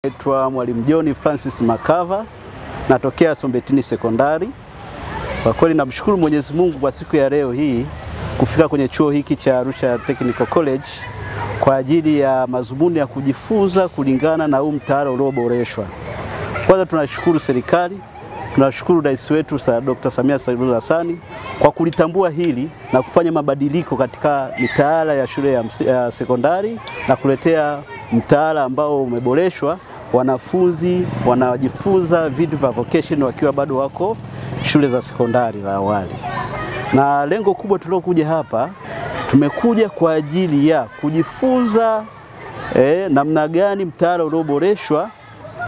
Naitwa Mwalimu John Francis Makava, natokea Sombetini Sekondari. Kwa kweli namshukuru Mwenyezi Mungu kwa siku ya leo hii kufika kwenye chuo hiki cha Arusha Technical College kwa ajili ya mazumuni ya kujifunza kulingana na huu mtaala ulioboreshwa. Kwanza tunashukuru serikali, tunashukuru rais wetu Dr. Samia Suluhu Hassan kwa kulitambua hili na kufanya mabadiliko katika mitaala ya shule ya sekondari na kuletea mtaala ambao umeboreshwa. Wanafunzi wanajifunza vitu vya vocation wakiwa bado wako shule za sekondari za awali. Na lengo kubwa tulokuja hapa, tumekuja kwa ajili ya kujifunza namna gani mtaala ulioboreshwa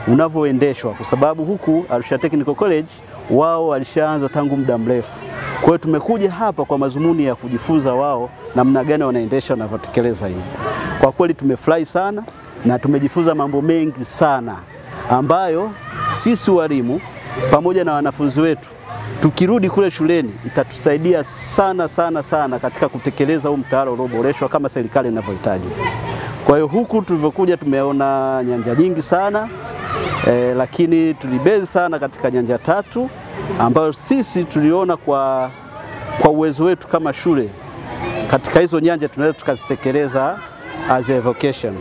unavyoendeshwa, kwa sababu huku Arusha Technical College wao walishaanza tangu muda mrefu. Kwa hiyo tumekuja hapa kwa mazumuni ya kujifunza wao namna gani wanaendesha na kutekeleza hii. Kwa kweli tumefurahi sana na tumejifunza mambo mengi sana ambayo sisi walimu pamoja na wanafunzi wetu tukirudi kule shuleni itatusaidia sana katika kutekeleza huu mtaala ulioboreshwa kama serikali inavyohitaji. Kwa hiyo huku tulivyokuja tumeona nyanja nyingi sana lakini tulibezi sana katika nyanja tatu ambayo sisi tuliona kwa uwezo wetu kama shule katika hizo nyanja tunaweza tukazitekeleza as a vocation.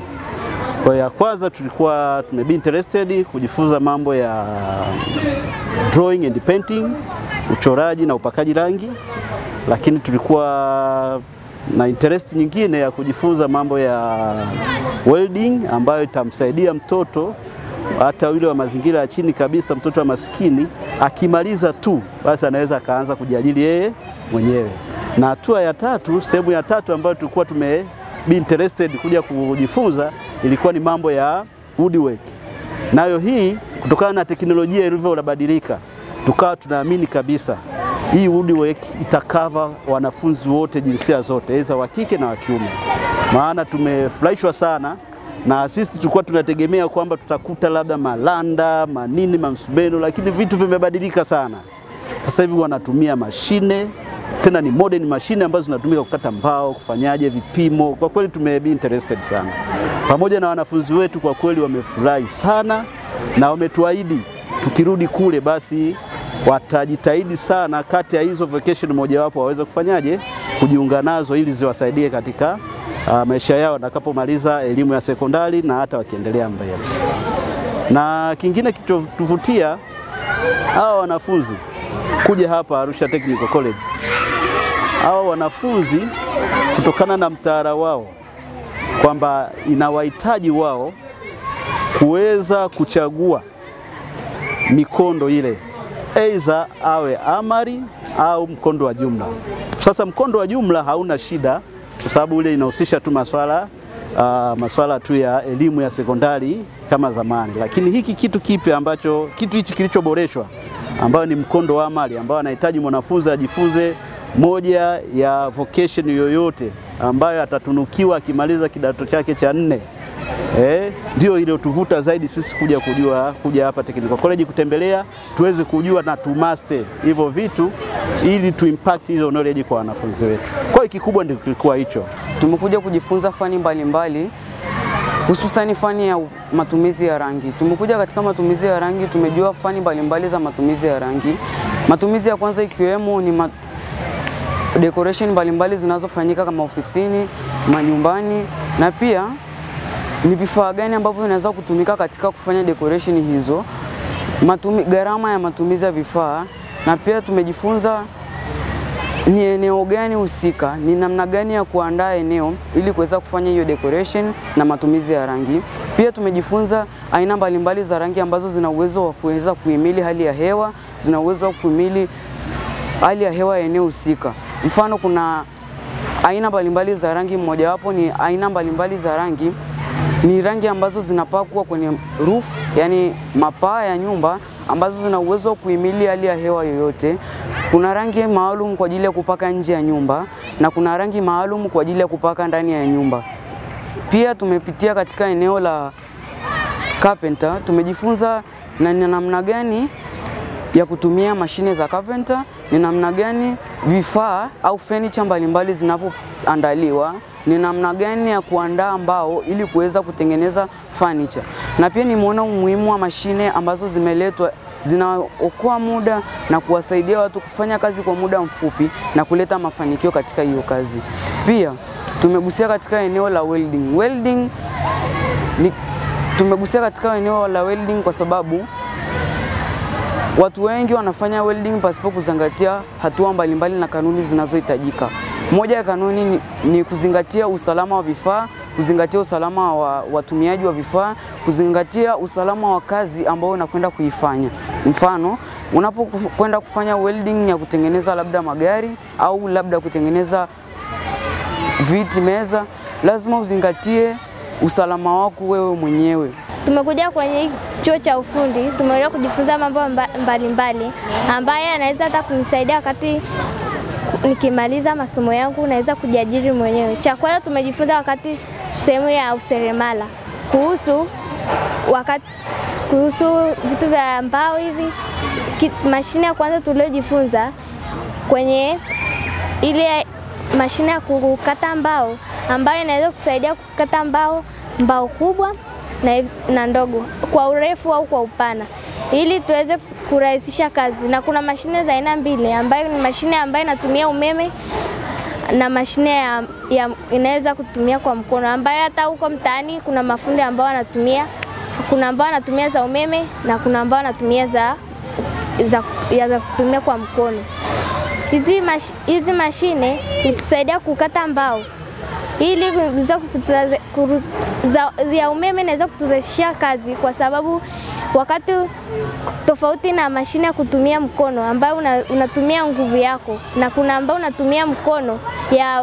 Kwa ya kwanza tulikuwa tumebe interested kujifunza mambo ya drawing and painting, uchoraji na upakaji rangi, lakini tulikuwa na interest nyingine ya kujifunza mambo ya welding ambayo itamsaidia mtoto hata yule wa mazingira ya chini kabisa, mtoto wa maskini akimaliza tu basi anaweza akaanza kujiajiri yeye mwenyewe. Na hatua ya tatu, sehemu ya tatu ambayo tulikuwa be interested kuja kujifunza ilikuwa ni mambo ya woodwork. Nayo hii kutokana na teknolojia ilivyobadilika tukawa tunaamini kabisa hii woodwork itakava wanafunzi wote jinsia zote, aidha wa kike na wa kiume. Maana tumefurahishwa sana na sisi tulikuwa tunategemea kwamba tutakuta labda malanda, manini, mamsumeno, lakini vitu vimebadilika sana. Sasa hivi wanatumia mashine, tena ni modern mashine ambazo zinatumika kukata mbao, kufanyaje vipimo. Kwa kweli tumebe interested sana. Pamoja na wanafunzi wetu kwa kweli wamefurahi sana na wametuahidi tukirudi kule basi watajitahidi sana kati ya hizo vocation mojawapo waweze kufanyaje kujiunga nazo ili ziwasaidie katika maisha yao watakapomaliza elimu ya sekondari na hata wakiendelea mbele. Na kingine kituvutia hawa wanafunzi kuja hapa Arusha Technical College. Hawa wanafunzi kutokana na mtaala wao kwamba inawahitaji wao kuweza kuchagua mikondo ile, aidha awe amali au mkondo wa jumla. Sasa mkondo wa jumla hauna shida kwa sababu ile inahusisha tu masuala tu ya elimu ya sekondari kama zamani. Lakini hiki kitu kipi ambacho hichi kilichoboreshwa ambayo ni mkondo wa amali ambao anahitaji mwanafunzi ajifunze moja ya vocation yoyote ambayo atatunukiwa akimaliza kidato chake cha 4. Ndio ile tuvuta zaidi sisi kuja hapa Technical College kutembelea tuweze kujua na tumaster hivyo vitu ili tuimpact hizo knowledge kwa wanafunzi wetu. Kwa hiyo kikubwa ndio kilikuwa hicho. Tumekuja kujifunza fani mbalimbali hususan fani ya matumizi ya rangi. Tumekuja katika matumizi ya rangi, tumejua fani mbalimbali za matumizi ya rangi. Matumizi ya kwanza ikiwemo ni decoration mbalimbali zinazofanyika kama ofisini, manyumbani, na pia ni vifaa gani ambavyo vinaweza kutumika katika kufanya decoration hizo, gharama ya matumizi ya vifaa, na pia tumejifunza ni eneo gani husika, ni namna gani ya kuandaa eneo ili kuweza kufanya hiyo decoration na matumizi ya rangi. Pia tumejifunza aina mbalimbali za rangi ambazo zina uwezo wa kuweza kuhimili hali ya hewa, zina uwezo wa kuhimili hali ya hewa ya eneo husika. Mfano kuna aina mbalimbali za rangi, mmojawapo ni aina mbalimbali za rangi ni rangi ambazo zinapakwa kwenye roof, yani mapaa ya nyumba ambazo zina uwezo wa kuhimili hali ya hewa yoyote. Kuna rangi maalum kwa ajili ya kupaka nje ya nyumba na kuna rangi maalum kwa ajili ya kupaka ndani ya nyumba. Pia tumepitia katika eneo la carpenter, tumejifunza na ni namna gani ya kutumia mashine za carpenter, ni namna gani vifaa au furniture mbalimbali zinavyoandaliwa, ni namna gani ya kuandaa mbao ili kuweza kutengeneza furniture. Na pia nimeona umuhimu wa mashine ambazo zimeletwa, zinaokoa muda na kuwasaidia watu kufanya kazi kwa muda mfupi na kuleta mafanikio katika hiyo kazi. Pia tumegusia katika eneo la welding. Tumegusia katika eneo la welding kwa sababu watu wengi wanafanya welding pasipo kuzingatia hatua mbalimbali na kanuni zinazohitajika. Moja ya kanuni ni kuzingatia usalama wa vifaa, kuzingatia usalama wa watumiaji wa vifaa, kuzingatia usalama wa kazi ambao unakwenda kuifanya. Mfano, unapokwenda kufanya welding ya kutengeneza labda magari au labda kutengeneza viti, meza, lazima uzingatie usalama wako wewe mwenyewe. Tumekuja kwenye chuo cha ufundi, tumekuja kujifunza mambo mbalimbali ambayo yanaweza hata kunisaidia wakati nikimaliza masomo yangu naweza kujiajiri mwenyewe. Cha kwanza tumejifunza wakati sehemu ya useremala kuhusu vitu vya mbao hivi. Mashine ya kwanza tuliojifunza kwenye ile mashine ya kukata mbao ambayo inaweza kusaidia kukata mbao kubwa na ndogo kwa urefu au kwa upana ili tuweze kurahisisha kazi. Na kuna mashine za aina mbili ambayo ni mashine ambayo inatumia umeme na mashine inaweza kutumia kwa mkono, ambayo hata huko mtaani kuna mafundi ambao wanatumia, kuna ambao wanatumia za umeme na kuna ambao wanatumia za kutumia kwa mkono. Hizi mashine hutusaidia kukata mbao ili ya umeme inaweza kuturahisishia kazi, kwa sababu wakati tofauti na mashine ya kutumia mkono ambayo unatumia nguvu yako, na kuna ambao unatumia mkono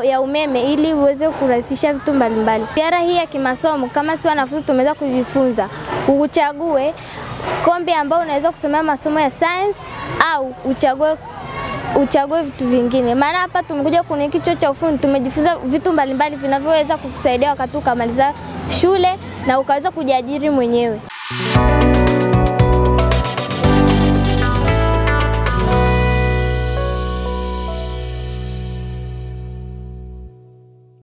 ya umeme ili uweze kurahisisha vitu mbalimbali. Ziara hii ya kimasomo, kama si wanafunzi tumeweza kujifunza, uchague kombi ambao unaweza kusomea masomo ya science au uchague vitu vingine. Maana hapa tumekuja kwenye chuo cha ufundi, tumejifunza vitu mbalimbali vinavyoweza kukusaidia wakati ukamaliza shule na ukaweza kujiajiri mwenyewe.